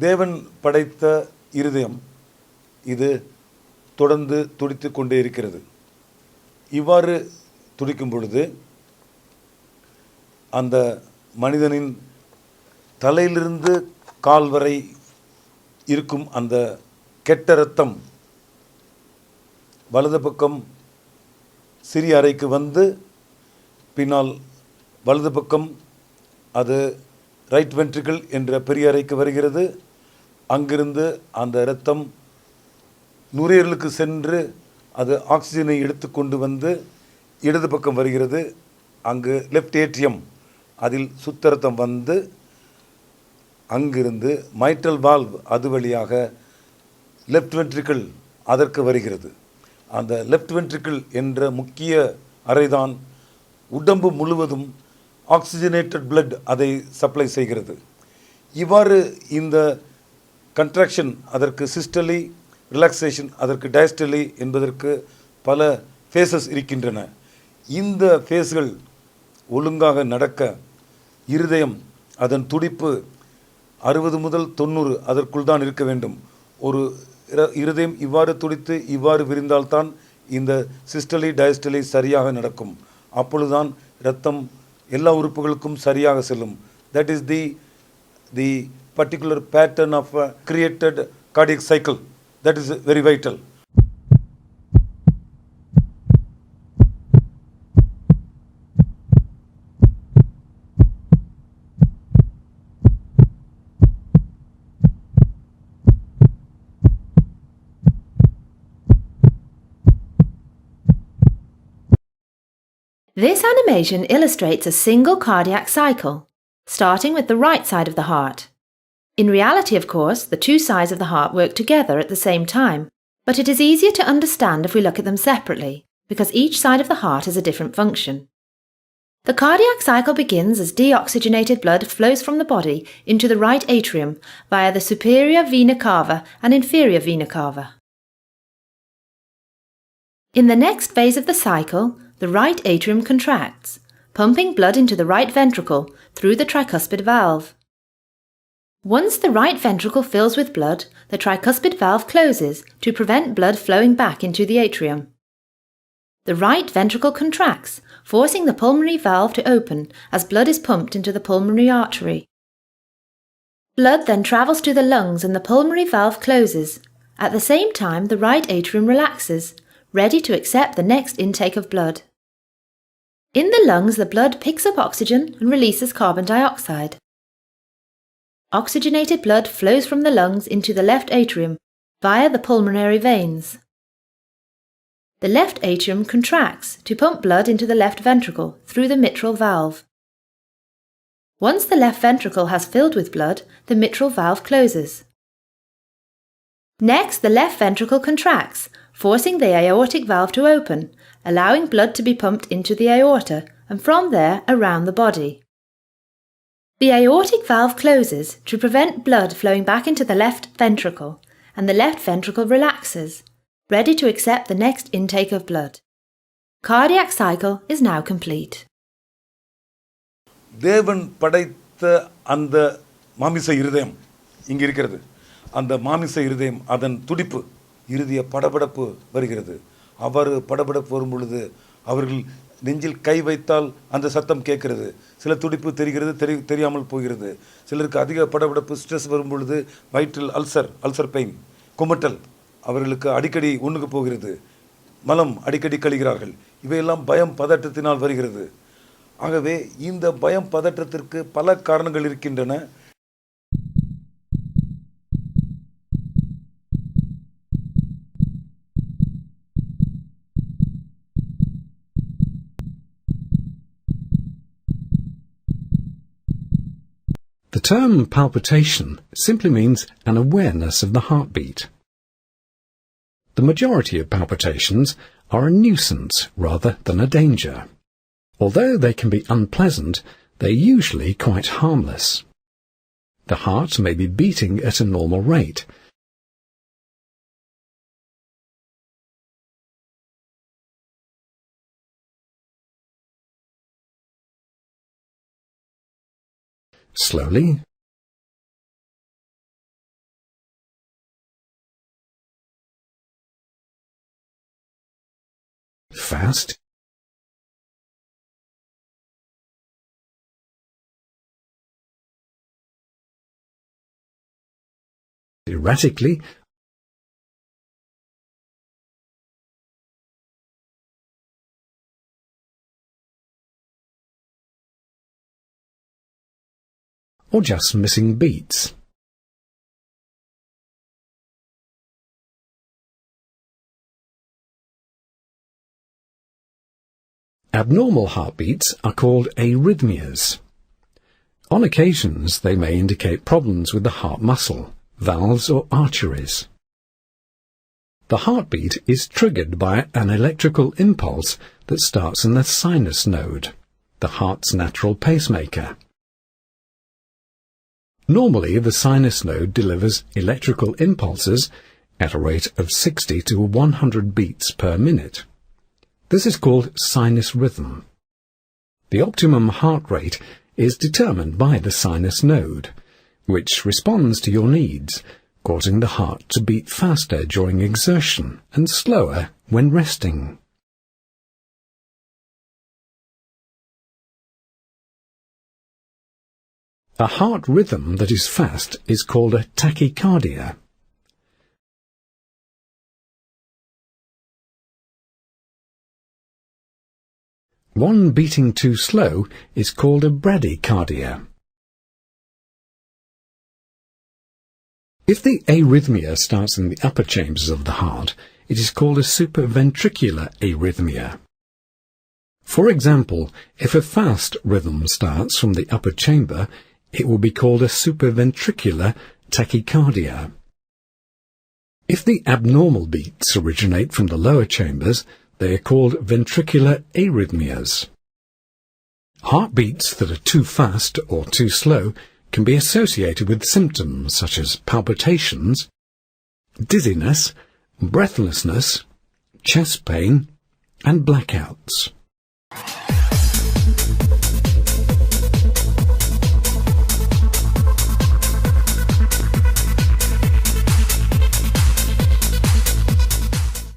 தேவன் படைத்த இருதயம் இது தொடர்ந்து துடித்து கொண்டே இருக்கிறது. இவ்வாறு துடிக்கும் பொழுது அந்த மனிதனின் தலையிலிருந்து கால் வரை இருக்கும் அந்த கெட்ட இரத்தம் வலது பக்கம் சிறிய அறைக்கு வந்து பின்னால் வலது பக்கம் அது ரைட் வென்ட்ரிக்கிள் என்ற பெரிய அறைக்கு வருகிறது. அங்கிருந்து அந்த இரத்தம் நுரையீரலுக்கு சென்று அது ஆக்சிஜனை எடுத்துக்கொண்டு வந்து இடது பக்கம் வருகிறது. அங்கு லெஃப்ட் ஏட்ரியம் அதில் சுத்த இரத்தம் வந்து அங்கிருந்து மைட்ரல் வால்வ் அது வழியாக லெஃப்ட் வென்ட்ரிக்கிள் அதற்கு வருகிறது. அந்த லெஃப்ட் வென்ட்ரிக்கிள் என்ற முக்கிய அறைதான் உடம்பு முழுவதும் ஆக்சிஜனேட்டட் பிளட் அதை சப்ளை செய்கிறது. இவ்வாறு இந்த கன்ட்ராக்ஷன் அதற்கு சிஸ்டலி, ரிலாக்ஸேஷன் அதற்கு டயஸ்டலி என்பதற்கு பல ஃபேஸஸ் இருக்கின்றன. இந்த ஃபேஸ்கள் ஒழுங்காக நடக்க இருதயம் அதன் துடிப்பு 60 முதல் 90 அதற்குள் தான் இருக்க வேண்டும். ஒரு இருதயம் இவ்வாறு துடித்து இவ்வாறு விரிந்தால்தான் இந்த சிஸ்டலி டயஸ்டலி சரியாக நடக்கும். அப்பொழுதுதான் இரத்தம் எல்லா உறுப்புகளுக்கும் சரியாக செல்லும். That is the particular pattern of a created cardiac cycle. That is very vital. This animation illustrates a single cardiac cycle, starting with the right side of the heart. In reality, of course, the two sides of the heart work together at the same time, but it is easier to understand if we look at them separately, because each side of the heart has a different function. The cardiac cycle begins as deoxygenated blood flows from the body into the right atrium via the superior vena cava and inferior vena cava. In the next phase of the cycle, the right atrium contracts, pumping blood into the right ventricle through the tricuspid valve. Once the right ventricle fills with blood, the tricuspid valve closes to prevent blood flowing back into the atrium. The right ventricle contracts, forcing the pulmonary valve to open as blood is pumped into the pulmonary artery. Blood then travels to the lungs and the pulmonary valve closes. At the same time, the right atrium relaxes, ready to accept the next intake of blood. In the lungs, the blood picks up oxygen and releases carbon dioxide. Oxygenated blood flows from the lungs into the left atrium via the pulmonary veins. The left atrium contracts to pump blood into the left ventricle through the mitral valve. Once the left ventricle has filled with blood, the mitral valve closes. Next, the left ventricle contracts, forcing the aortic valve to open, allowing blood to be pumped into the aorta and from there around the body. The aortic valve closes to prevent blood flowing back into the left ventricle, and the left ventricle relaxes, ready to accept the next intake of blood. Cardiac cycle is now complete. தேவன் படைத்த அந்த மாமிச இருதயம் இங்கே இருக்கிறது. அந்த மாமிச இருதயம் அதன் துடிப்பு இருதய படபடப்பு வருகிறது. அவ்வாறு படபடப்பு வரும் பொழுது அவர்கள் நெஞ்சில் கை வைத்தால் அந்த சத்தம் கேட்கிறது. சில துடிப்பு தெரிகிறது, தெரியாமல் போகிறது. சிலருக்கு அதிக படபடப்பு ஸ்ட்ரெஸ் வரும் பொழுது வயிற்றில் அல்சர் பெயின், குமட்டல் அவர்களுக்கு அடிக்கடி ஒன்றுக்கு போகிறது. மலம் அடிக்கடி கழிகிறார்கள். இவையெல்லாம் பயம் பதட்டத்தினால் வருகிறது. ஆகவே இந்த பயம் பதட்டத்திற்கு பல காரணங்கள் இருக்கின்றன. The term palpitation simply means an awareness of the heartbeat. The majority of palpitations are a nuisance rather than a danger. Although they can be unpleasant, they're usually quite harmless. The heart may be beating at a normal rate. Slowly fast, erratically, or just missing beats. Abnormal heartbeats are called arrhythmias. On occasions, they may indicate problems with the heart muscle, valves or arteries. The heartbeat is triggered by an electrical impulse that starts in the sinus node, the heart's natural pacemaker. Normally, the sinus node delivers electrical impulses at a rate of 60 to 100 beats per minute. This is called sinus rhythm. The optimum heart rate is determined by the sinus node, which responds to your needs, causing the heart to beat faster during exertion and slower when resting. A heart rhythm that is fast is called a tachycardia. One beating too slow is called a bradycardia. If the arrhythmia starts in the upper chambers of the heart, it is called a supraventricular arrhythmia. For example, if a fast rhythm starts from the upper chamber, it will be called a supraventricular tachycardia. If the abnormal beats originate from the lower chambers, they are called ventricular arrhythmias. Heartbeats that are too fast or too slow can be associated with symptoms such as palpitations, dizziness, breathlessness, chest pain, and blackouts.